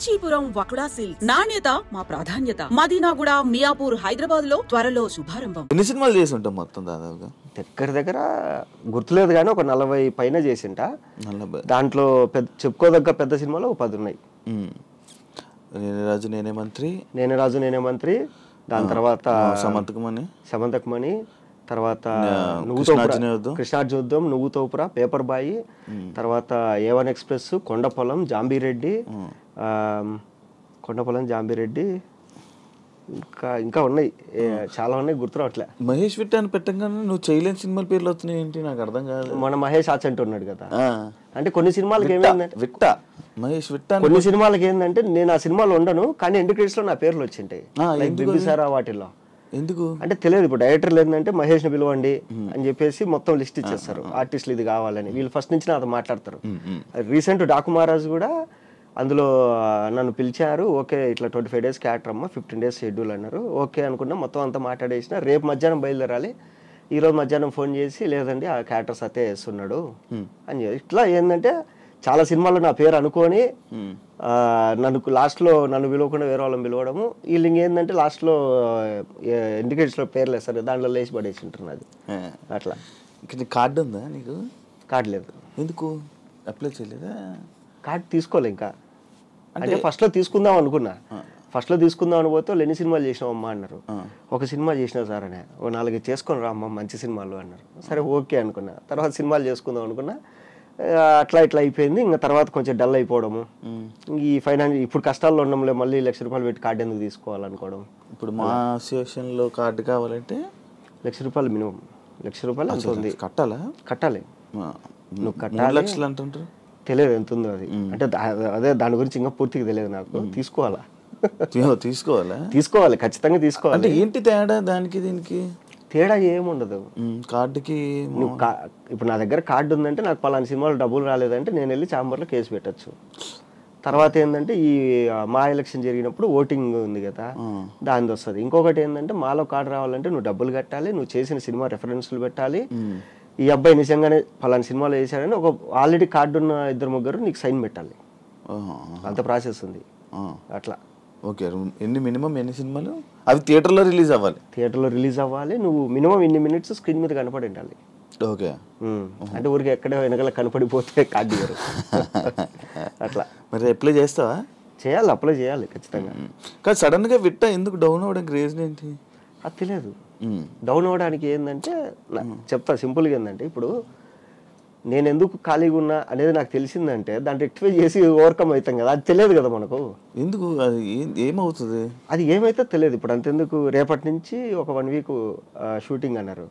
Kanchipuram వకుడా silks నాణ్యత మా ప్రాధాన్యత. మదీనాగూడ, మియాపూర్, హైదరాబాద్ లో త్వరలో శుభారంభం. ఎన్ని సినిమాలు చేసి ఉంటాం మొత్తం దాదాపుగా? దగ్గర గుర్తులేదు కానీ ఒక 40 పైన చేసింట. దాంట్లో చెప్పుకోదగ్గ పెద్ద సినిమాలు ఒక 10 ఉన్నాయి. నేనే రాజు నేనే మంత్రి, దాని తర్వాత సమంతకమణి, తర్వాత కృష్ణార్జునం, నువ్వు తోపురా, పేపర్ బాయి, తర్వాత A1 ఎక్స్ప్రెస్, కొండపొలం, జాంబీరెడ్డి, ఇంకా ఉన్నాయి, చాలా ఉన్నాయి, గుర్తురావట్లే. మహేష్ విట్ట అని పెట్టగానే నువ్వు చేయలేని సినిమాల పేర్లు వచ్చినాయి ఏంటి? నాకు అర్థం కాదు. మన మహేష్ ఆచంట ఉన్నాడు కదా, అంటే కొన్ని సినిమాలకి ఏమైందంటే మహేష్ విట్ట, కొన్ని సినిమాలకి ఏంటంటే నేను ఆ సినిమాలో ఉండను కానీ ఎండ్ క్రెడిట్స్ లో నా పేర్లు వచ్చింటాయి, బింబిసారా వాటిల్లో. ఎందుకు అంటే తెలియదు. ఇప్పుడు డైరెక్టర్లు ఏంటంటే మహేష్ ని పిలవండి అని చెప్పేసి మొత్తం లిస్ట్ ఇచ్చేస్తారు, ఆర్టిస్టులు ఇది కావాలని. వీళ్ళు ఫస్ట్ నుంచి నాతో మాట్లాడతారు. రీసెంట్ డాకు మహారాజ్ కూడా అందులో నన్ను పిలిచారు. ఓకే, ఇట్లా 25 days క్యారెక్టర్ అమ్మ, 15 days షెడ్యూల్ అన్నారు. ఓకే అనుకున్నా, మొత్తం అంతా మాట్లాడేసిన. రేపు మధ్యాహ్నం బయలుదేరాలి. ఈరోజు మధ్యాహ్నం ఫోన్ చేసి లేదండి ఆ క్యారెక్టర్ సత్య వేస్తున్నాడు అని. ఇట్లా ఏంటంటే చాలా సినిమాల్లో నా పేరు అనుకొని లాస్ట్లో నన్ను పిలవకుండా వేరే వాళ్ళని పిలవడము. వీళ్ళు ఇంకేంటంటే లాస్ట్లో ఇండికేటర్స్లో పేర్లు వేస్తారు, దాంట్లో లేచి పడేసి ఉంటుంది. అది అట్లా. కార్డు ఉందా నీకు? కార్డు లేదు. ఎందుకు అప్లై చేయలేదా? కార్డు తీసుకోలే ఇంకా. అంటే ఫస్ట్లో తీసుకుందాం అనుకున్నా. ఫస్ట్లో తీసుకుందాం అని పోతే ఎన్ని సినిమాలు చేసినావు అమ్మా అన్నారు. ఒక సినిమా చేసినా సార్ అని. ఓ 4 చేసుకొని రా అమ్మ, మంచి సినిమాలు అన్నారు. సరే ఓకే అనుకున్నా. తర్వాత సినిమాలు చేసుకుందాం అనుకున్నా. అట్లా అయిపోయింది. ఇంకా తర్వాత కొంచెం డల్ అయిపోవడము, ఈ ఫైనాన్స్ ఇప్పుడు కష్టాల్లో ఉండడంలో మళ్ళీ ₹1,00,000 పెట్టి కార్డు ఎందుకు తీసుకోవాలనుకోవడం. ఇప్పుడు మా అసోసియేషన్లో కార్డు కావాలంటే ₹1,00,000 మినిమం. ₹1,00,000 అంత కట్టాలి. నువ్వు కట్టాలి. 3 లక్షలు అంటుంటారు, తెలియదు ఎంత ఉందో అది. అంటే అదే దాని గురించి ఇంకా పూర్తిగా తెలియదు నాకు. తీసుకోవాలి ఖచ్చితంగా తీసుకోవాలి. అంటే ఏంటి తేడా దానికి దీనికి? తేడా ఏముండదు. కార్డుకి ఇప్పుడు నా దగ్గర కార్డు ఉందంటే నాకు పలానా సినిమాలో డబ్బులు రాలేదంటే నేను వెళ్ళి ఛాంబర్లో కేసు పెట్టచ్చు. తర్వాత ఏంటంటే ఈ మా ఎలక్షన్ జరిగినప్పుడు ఓటింగ్ ఉంది కదా, దాని వస్తుంది. ఇంకొకటి ఏంటంటే మాలో కార్డు రావాలంటే నువ్వు డబ్బులు కట్టాలి, నువ్వు చేసిన సినిమా రెఫరెన్స్లు పెట్టాలి. ఈ అబ్బాయి నిజంగానే పలానా సినిమాలో వేసాడని ఒక ఆల్రెడీ కార్డు ఉన్న 2-3 నీకు సైన్ పెట్టాలి. అంత ప్రాసెస్ ఉంది అట్లా. ఓకే, మినిమం ఎన్ని సినిమాలు అవి థియేటర్లో రిలీజ్ అవ్వాలి? నువ్వు మినిమం ఇన్ని మినిట్స్ స్క్రీన్ మీద కనపడి ఉండాలి. ఓకే, అంటే ఊరికి ఎక్కడ వెనకాల కనపడిపోతే కార్డు ఇవ్వరు. అట్లా. మరి అప్లై చేస్తావా? అప్లై చేయాలి ఖచ్చితంగా. కానీ సడన్ గా విట్ట ఎందుకు డౌన్ అవ్వడానికి రీజన్ ఏంటి? అది తెలియదు. డౌన్ అవ్వడానికి ఏంటంటే చెప్తా సింపుల్గా. ఏంటంటే ఇప్పుడు నేను ఎందుకు ఖాళీగా ఉన్నా అనేది నాకు తెలిసిందంటే దాన్ని రెక్టిఫై చేసి ఓవర్కమ్ అవుతాం కదా, అది తెలియదు కదా మనకు. ఎందుకు అది ఏమవుతుంది? అది ఏమైతే తెలియదు. ఇప్పుడు అంతెందుకు, రేపటి నుంచి ఒక 1 week షూటింగ్ అన్నారు.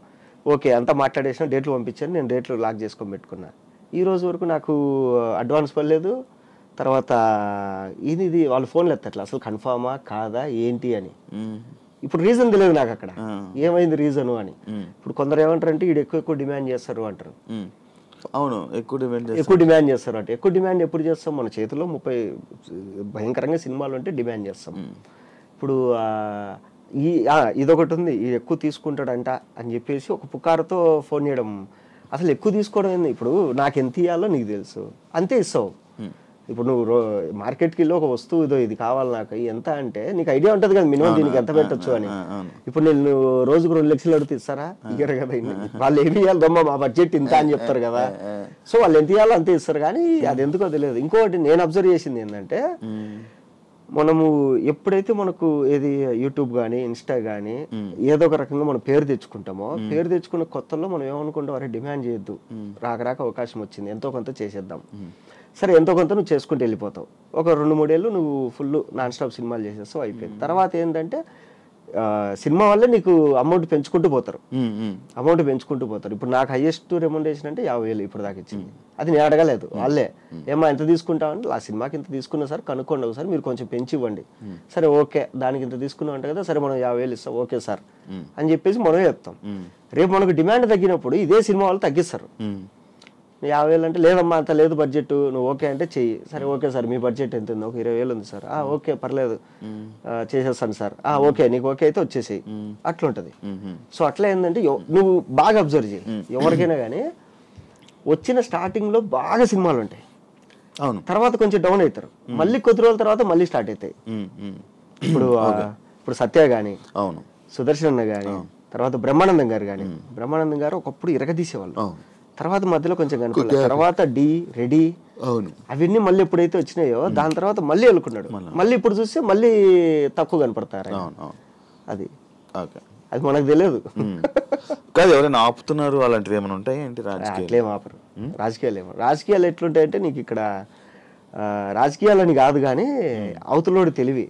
ఓకే, అంతా మాట్లాడేసిన, డేట్లు పంపించాను. నేను డేట్లు లాక్ చేసుకొని పెట్టుకున్నా. ఈ రోజు వరకు నాకు అడ్వాన్స్ పడలేదు. తర్వాత ఇది వాళ్ళు ఫోన్లు ఎత్తట్లా, అసలు కన్ఫామా కాదా ఏంటి అని. ఇప్పుడు రీజన్ తెలియదు నాకు అక్కడ ఏమైంది రీజను అని. ఇప్పుడు కొందరు ఏమంటారు అంటే వీడు ఎక్కువ డిమాండ్ చేస్తారు అంటారు. అవును, ఎక్కువ డిమాండ్ చేస్తారు అంటే. ఎక్కువ డిమాండ్ ఎప్పుడు చేస్తాం? మన చేతిలో 30 భయంకరంగా సినిమాలు ఉంటే డిమాండ్ చేస్తాం. ఇప్పుడు ఇదొకటి ఉంది, ఇది ఎక్కువ తీసుకుంటాడంట అని చెప్పేసి ఒక పుకారుతో ఫోన్ చేయడం. అసలు ఎక్కువ తీసుకోవడం ఏంది? ఇప్పుడు నాకు ఎంత ఇవ్వాలో నీకు తెలుసు, అంతే ఇస్తావు. ఇప్పుడు నువ్వు మార్కెట్కి వెళ్ళి ఒక వస్తువు ఇది కావాలి నాకు ఎంత అంటే నీకు ఐడియా ఉంటుంది కదా మినిమం దీనికి ఎంత పెట్టచ్చు అని. ఇప్పుడు నేను రోజుకు 2 లక్షలు అడిగితే ఇస్తారా? ఇయ్యరు కదా. వాళ్ళు ఏమి ఇవ్వాలి దమ్మ, మా బడ్జెట్ ఇంత అని చెప్తారు కదా. సో వాళ్ళు ఎంత ఇవ్వాలో అంతే ఇస్తారు, కానీ అది ఎందుకో తెలియదు. ఇంకోటి నేను అబ్జర్వ్ చేసింది ఏంటంటే, మనము ఎప్పుడైతే మనకు ఏది యూట్యూబ్ కానీ ఇన్స్టా కానీ ఏదో ఒక రకంగా మనం పేరు తెచ్చుకుంటామో, పేరు తెచ్చుకున్న కొత్తలో మనం ఏమనుకుంటాం, అరే డిమాండ్ చేయొద్దు, రాక అవకాశం వచ్చింది, ఎంతో కొంత చేసేద్దాం. సరే ఎంతో కొంత నువ్వు చేసుకుంటూ వెళ్ళిపోతావు. ఒక 2-3 ఏళ్ళు నువ్వు ఫుల్ నాన్ స్టాప్ సినిమాలు చేసేస్తావు, అయిపోయింది. తర్వాత ఏంటంటే సినిమా వల్లే నీకు అమౌంట్ పెంచుకుంటూ పోతారు. ఇప్పుడు నాకు హైయెస్ట్ రెమ్యునరేషన్ అంటే 50,000 ఇప్పుడు దాకా ఇచ్చింది. అది నేను అడగలేదు, వాళ్ళే ఏమా ఎంత తీసుకుంటామని. ఆ సినిమాకి ఇంత తీసుకున్నా సార్, కనుక్కోండి ఒకసారి, మీరు కొంచెం పెంచి ఇవ్వండి. సరే ఓకే, దానికి ఇంత తీసుకున్నాం అంటే కదా, సరే మనం 50,000 ఇస్తాం, ఓకే సార్ అని చెప్పేసి మనమే చెప్తాం. రేపు మనకు డిమాండ్ తగ్గినప్పుడు ఇదే సినిమా వాళ్ళు తగ్గిస్తారు. 50,000 అంటే లేదమ్మా అంత లేదు బడ్జెట్, నువ్వు ఓకే అంటే చెయ్యి. సరే ఓకే సార్, మీ బడ్జెట్ ఎంత ఉంది? ఒక 20,000 ఉంది సార్. ఓకే పర్లేదు చేసేస్తాను సార్. ఓకే నీకు ఓకే అయితే వచ్చేసేయి. అట్లుంటది. సో అట్లా ఏంటంటే నువ్వు బాగా అబ్జర్వ్ చేయి, ఎవరికైనా కానీ వచ్చిన స్టార్టింగ్ లో బాగా సినిమాలు ఉంటాయి. తర్వాత కొంచెం డౌన్ అవుతారు, మళ్ళీ కొద్ది రోజుల తర్వాత మళ్ళీ స్టార్ట్ అవుతాయి. ఇప్పుడు సత్య గాని, సుదర్శన్ అన్న గాని, తర్వాత బ్రహ్మానందం గారు గాని, బ్రహ్మానందం గారు ఒకప్పుడు ఇరగదీసేవాళ్ళు, తర్వాత మధ్యలో కొంచెం కనపడలేదు, తర్వాత డి రెడీ అవన్నీ మళ్ళీ ఎప్పుడైతే వచ్చినాయో దాని తర్వాత మళ్ళీ వెళ్ళుకున్నాడు, మళ్ళీ ఇప్పుడు చూస్తే మళ్ళీ తక్కువ కనపడతారు. అది అది మనకు తెలియదు. కాదు ఎవరైనా ఆపుతున్నారు అలాంటివి ఏమైనా ఉంటాయి ఏంటి? అట్లేం ఆపరు. రాజకీయాలు ఎట్లుంటాయంటే నీకు ఇక్కడ రాజకీయాలని కాదు కానీ అవతలోడు తెలివి.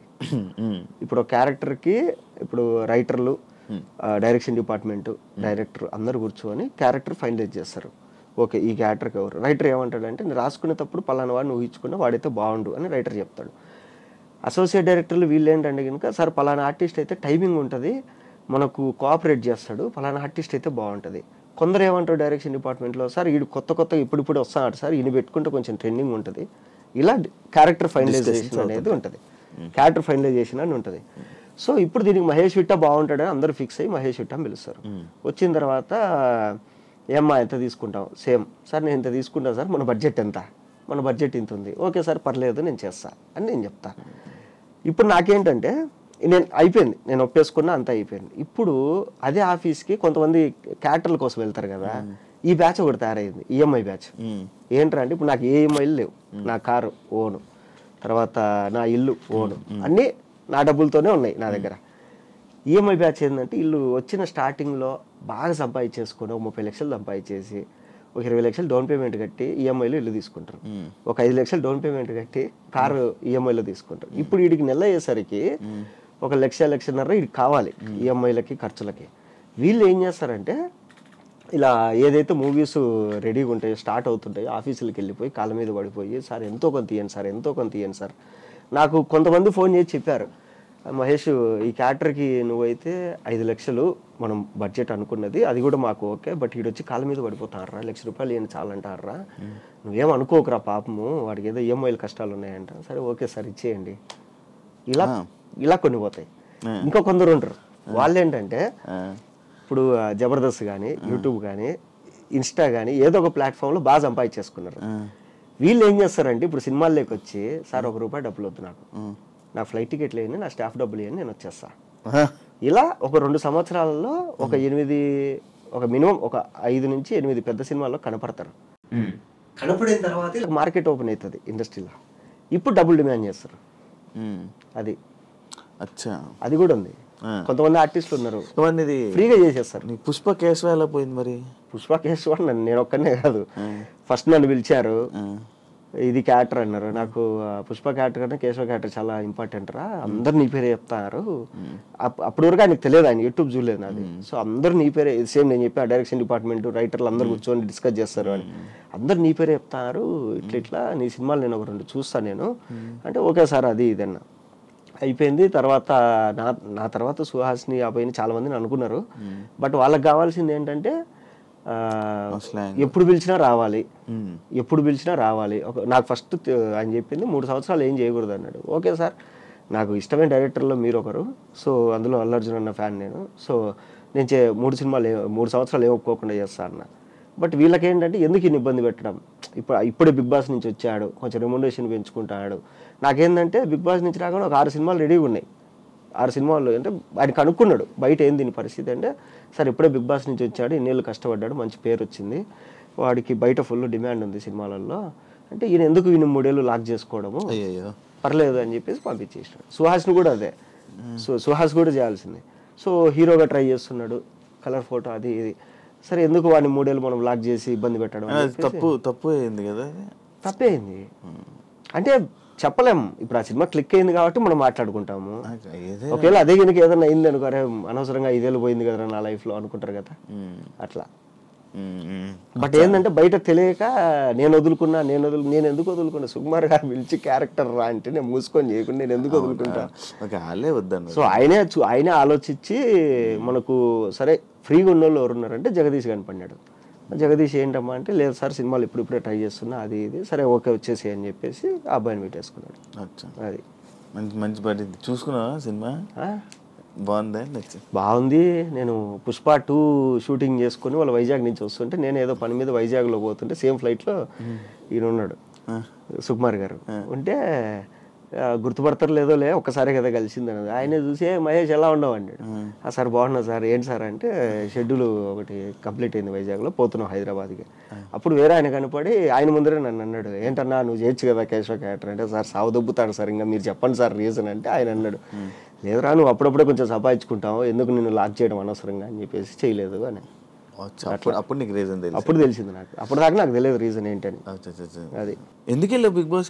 ఇప్పుడు క్యారెక్టర్కి ఇప్పుడు రైటర్లు, డైరెక్షన్ డిపార్ట్మెంట్, డైరెక్టర్ అందరు కూర్చొని క్యారెక్టర్ ఫైనలైజ్ చేస్తారు. ఓకే ఈ క్యారెక్టర్కి ఎవరు రైటర్ ఏమంటాడంటే నేను రాసుకునేటప్పుడు పలానా వాడిని ఊహించుకున్నా వాడైతే బాగుండు అని రైటర్ చెప్తాడు. అసోసియేట్ డైరెక్టర్లు వీళ్ళు ఏంటంటే కనుక సార్ పలానా ఆర్టిస్ట్ అయితే టైమింగ్ ఉంటుంది, మనకు కోఆపరేట్ చేస్తాడు, పలానా ఆర్టిస్ట్ అయితే బాగుంటుంది. కొందరు ఏమంటారు డైరెక్షన్ డిపార్ట్మెంట్లో సార్ వీడు కొత్త ఇప్పుడు వస్తాడు సార్ ఈయన పెట్టుకుంటే కొంచెం ట్రెండింగ్ ఉంటుంది. ఇలా క్యారెక్టర్ ఫైనలైజేషన్ అనేది ఉంటుంది, క్యారెక్టర్ ఫైనలైజేషన్ అని ఉంటుంది. సో ఇప్పుడు దీనికి మహేష్ విట్ట బాగుంటాడని అందరూ ఫిక్స్ అయ్యి మహేష్ విట్ట పిలుస్తారు. వచ్చిన తర్వాత ఏమ్మా ఎంత తీసుకుంటాం, సేమ్ సార్ నేను ఇంత తీసుకుంటాను సార్, మన బడ్జెట్ ఎంత, మన బడ్జెట్ ఇంత ఉంది, ఓకే సార్ పర్లేదు నేను చేస్తా అని నేను చెప్తా. ఇప్పుడు నాకేంటంటే నేను అయిపోయింది, నేను ఒప్పేసుకున్నా అంతా అయిపోయింది. ఇప్పుడు అదే ఆఫీస్కి కొంతమంది క్యారెక్టర్ల కోసం వెళ్తారు కదా, ఈ బ్యాచ్ ఒకటి తయారైంది ఈఎంఐ బ్యాచ్. ఏంట్రా అంటే ఇప్పుడు నాకు ఈఎంఐలు లేవు, నా కారు ఓను, తర్వాత నా ఇల్లు ఓను, అన్నీ నా డబ్బులతోనే ఉన్నాయి నా దగ్గర. ఈఎంఐ బ్యాచ్ ఏంటంటే ఇల్లు వచ్చిన స్టార్టింగ్లో బాగా సంపాదించేసుకొని ఒక 30 లక్షలు సంపాదించేసి ఒక 20 లక్షలు డౌన్ పేమెంట్ కట్టి ఈఎంఐలో ఇల్లు తీసుకుంటారు, ఒక 5 లక్షలు డౌన్ పేమెంట్ కట్టి కారు ఈఎంఐలో తీసుకుంటారు. ఇప్పుడు వీడికి నెల అయ్యేసరికి 1 లక్ష, 1.5 లక్ష వీడికి కావాలి ఈఎంఐలకి ఖర్చులకి. వీళ్ళు ఏం చేస్తారంటే ఇలా ఏదైతే మూవీస్ రెడీగా ఉంటాయో స్టార్ట్ అవుతుంటాయో ఆఫీసులకు వెళ్ళిపోయి కాళ్ళ మీద పడిపోయి సార్ ఎంతో కొంత తీయండి సార్, ఎంతో కొంత తీయండి సార్. నాకు కొంతమంది ఫోన్ చేసి చెప్పారు, మహేష్ ఈ క్యారెక్టర్కి నువ్వైతే 5 లక్షలు మనం బడ్జెట్ అనుకున్నది, అది కూడా మాకు ఓకే, బట్ వీడొచ్చి కాళ్ళ మీద పడిపోతారా, 1 లక్ష రూపాయలు ఏం చాలంటారా, నువ్వేం అనుకోకరా పాపము వాడికి ఏదో ఈఎంఐలు కష్టాలు ఉన్నాయంట. సరే ఓకే సార్ ఇచ్చేయండి. ఇలా కొన్ని పోతాయి. ఇంకా కొందరు ఉంటారు, వాళ్ళు ఏంటంటే ఇప్పుడు జబర్దస్త్ కానీ, యూట్యూబ్ కానీ, ఇన్స్టా కానీ ఏదో ఒక ప్లాట్ఫామ్లో బాగా సంపాదించేసుకున్నారు. వీళ్ళు ఏం చేస్తారంటే ఇప్పుడు సినిమాల్లోకి వచ్చి సార్ ₹1 డబ్బులు వద్దు నాకు ఫ్లైట్ టికెట్లు వేయండి, నా స్టాఫ్ డబ్బులు వేయండి, నేను వచ్చేస్తా. ఇలా ఒక 2 సంవత్సరాలలో ఒక మినిమం ఒక 5 నుంచి 8 పెద్ద సినిమాల్లో కనపడతారు. కనపడిన తర్వాత మార్కెట్ ఓపెన్ అవుతుంది ఇండస్ట్రీలో, ఇప్పుడు డబ్బులు డిమాండ్ చేస్తారు. అది కూడా ఉంది. కొంతమంది ఆర్టిస్టులు ఉన్నారు ఫ్రీగా చేసేస్తారు. పుష్ప కేశవ ఎలా పోయింది మరి? పుష్ప కేశవ నేను ఒక్కనే కాదు, ఫస్ట్ నన్ను పిలిచారు, ఇది క్యారెక్టర్ అన్నారు. నాకు పుష్ప క్యారెక్టర్ కన్నా కేశవ క్యారెక్టర్ చాలా ఇంపార్టెంట్ రా, అందరు నీ పేరే చెప్తారు. అప్పటి వరకు ఆయనకు తెలియదు, ఆయన యూట్యూబ్ చూడలేదు నాది. సో అందరు నీ పేరే, సేమ్ నేను చెప్పి డైరెక్షన్ డిపార్ట్మెంట్ రైటర్లు అందరు కూర్చొని డిస్కస్ చేస్తారు అని, అందరు నీ పేరే చెప్తారు, ఇట్లా నీ సినిమాలు నేను ఒక 2 చూస్తాను నేను అంటే, ఓకే సార్ అది ఇదన్నా అయిపోయింది. తర్వాత నా తర్వాత సుహాస్ని అబ్బాయిని చాలా మందిని అనుకున్నారు, బట్ వాళ్ళకి కావాల్సింది ఏంటంటే ఎప్పుడు పిలిచినా రావాలి, ఎప్పుడు పిలిచినా రావాలి. నాకు ఫస్ట్ ఆయన చెప్పింది 3 సంవత్సరాలు ఏం చేయకూడదు అన్నాడు. ఓకే సార్ నాకు ఇష్టమైన డైరెక్టర్లో మీరు ఒకరు, సో అందులో అల్లు అర్జున్ అన్న ఫ్యాన్ నేను, సో నేను 3 సంవత్సరాలు ఏం ఒప్పుకోకుండా చేస్తా అన్న. బట్ వీళ్ళకేంటంటే ఎందుకు ఇన్ని ఇబ్బంది పెట్టడం, ఇప్పుడే బిగ్ బాస్ నుంచి వచ్చాడు, కొంచెం రెమ్యునరేషన్ పెంచుకుంటాడు. నాకేంటంటే బిగ్ బాస్ నుంచి రాకుండా ఒక 6 సినిమాలు రెడీగా ఉన్నాయి. 6 సినిమాలు అంటే ఆయన కనుక్కున్నాడు బయట ఏంది దీని పరిస్థితి అంటే, సార్ ఇప్పుడే బిగ్ బాస్ నుంచి వచ్చాడు, ఇన్నేళ్ళు కష్టపడ్డాడు, మంచి పేరు వచ్చింది, వాడికి బయట ఫుల్ డిమాండ్ ఉంది సినిమాలలో అంటే, ఈయన ఎందుకు 3 ఏళ్ళు లాక్ చేసుకోవడము, పర్లేదు అని చెప్పేసి పంపించేసినాడు. సుహాస్ని కూడా అదే, సో సుహాస్ కూడా చేయాల్సిందే. సో హీరోగా ట్రై చేస్తున్నాడు, కలర్ ఫోటో అది ఇది, సరే ఎందుకు వాడిని 3 ఏళ్ళు మనం లాక్ చేసి ఇబ్బంది పెట్టడం, తప్పు అయింది కదా, తప్పే అయింది అంటే చెప్పలేం. ఇప్పుడు ఆ సినిమా క్లిక్ అయింది కాబట్టి మనం మాట్లాడుకుంటాము. ఒకవేళ అదే కనుక ఏదైనా అయింది అనుకో, అరే అనవసరంగా 5 ఏళ్ళు పోయింది కదా నా లైఫ్ లో అనుకుంటారు కదా, అట్లా. బట్ ఏంటంటే బయట తెలియక నేను ఎందుకు వదులుకున్నా, సుకుమార్ గారు పిలిచి క్యారెక్టర్ రా అంటే నేను మూసుకొని చేయకుండా నేను ఎందుకు వదులుకుంటా. సో ఆయనే ఆలోచించి మనకు సరే ఫ్రీగా ఉన్న వాళ్ళు ఎవరున్నారంటే జగదీష్ కనపడినాడు. జగదీష్ ఏంటమ్మా అంటే, లేదు సార్ సినిమాలు ఇప్పుడే ట్రై చేస్తున్నా అది ఇది, సరే ఓకే వచ్చేసి అని చెప్పేసి ఆ అబ్బాయిని పెట్టేసుకున్నాడు. అది మంచి పడింది. చూసుకున్నావా సినిమా? బాగుంది. నేను పుష్ప 2 షూటింగ్ చేసుకుని వాళ్ళ వైజాగ్ నుంచి వస్తుంటే, నేను ఏదో పని మీద వైజాగ్లో పోతుంటే సేమ్ ఫ్లైట్లో ఈయన ఉన్నాడు. సుకుమార్ గారు ఉంటే గుర్తుపడతారు లేదో లే ఒక్కసారి కదా కలిసింది అన్నది. ఆయన చూసి మహేష్ ఎలా ఉండవు అన్నాడు. సార్ బాగున్నా సార్, ఏంటి సార్ అంటే షెడ్యూల్ ఒకటి కంప్లీట్ అయింది వైజాగ్లో, పోతున్నాం హైదరాబాద్కి. అప్పుడు వేరే ఆయన కనపడి ఆయన ముందరే నన్ను అన్నాడు, ఏంటన్నా నువ్వు చేయొచ్చు కదా కేశవ క్యారెక్టర్ అంటే. సార్ సావు దొబ్బుతాడు సార్, ఇంకా మీరు చెప్పండి సార్ రీజన్ అంటే. ఆయన అన్నాడు, లేదురా నువ్వు అప్పుడప్పుడే కొంచెం సంపాదించుకుంటావు, ఎందుకు నిన్ను లాక్ చేయడం అనవసరంగా అని చెప్పేసి చేయలేదు అని. అప్పుడు నీకు రీజన్ తెలియదు? అప్పుడు తెలిసింది నాకు, అప్పుడు దాకా నాకు తెలియదు రీజన్ ఏంటని. అది ఎందుకు వెళ్ళావు బిగ్ బాస్?